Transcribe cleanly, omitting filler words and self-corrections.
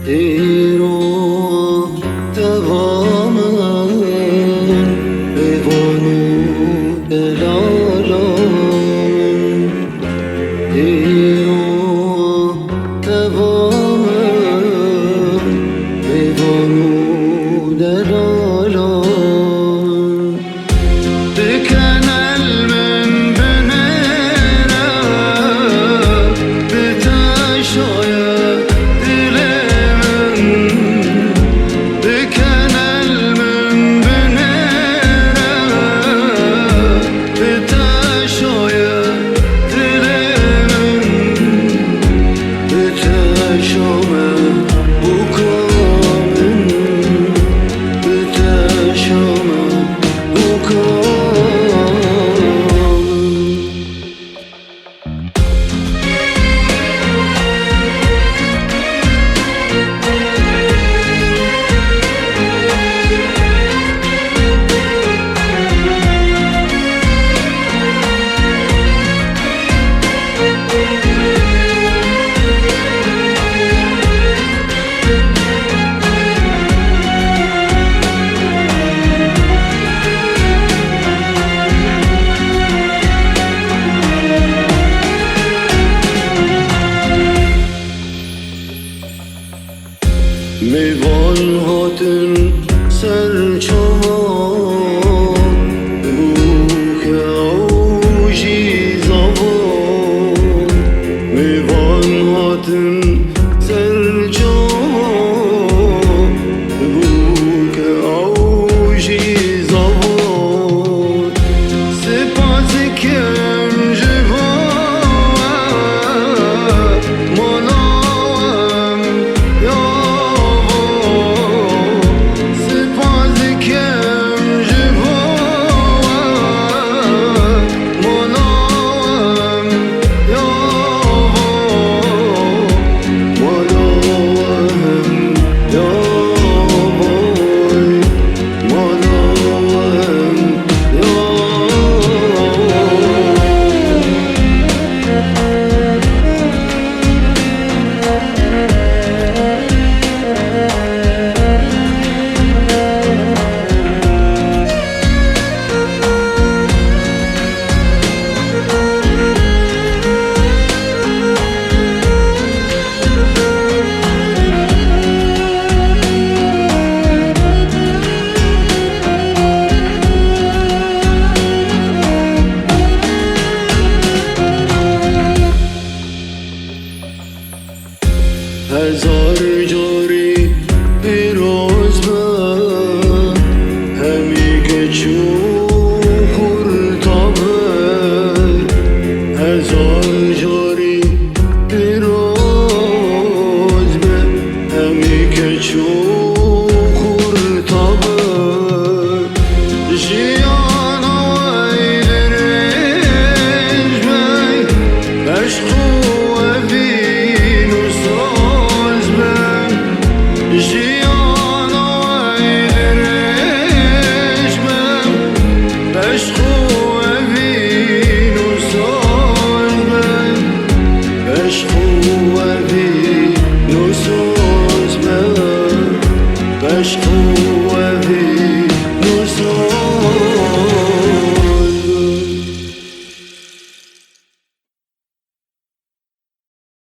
ایرو دوامم ایوانو دلالم ایرو دوامم ایوانو دلالم بکن المن بنره بتشاید دل من بکن المن بنره بتشاید دل من بتشامه بکامن بتشامه میوان هاتن سرچوان بوک اوشی زبان میوان هاتن سرچوان بوک اوشی زبان سپاسی کم جوان منام یا هزار جوری پیروز من همی که چو خورتابه هزار جوری پیروز من همی که چو خورتابه جیانا ایدرش من عشقو جیانا ایدرش من عشقو اوین و ساز من عشقو اوین و ساز من عشقو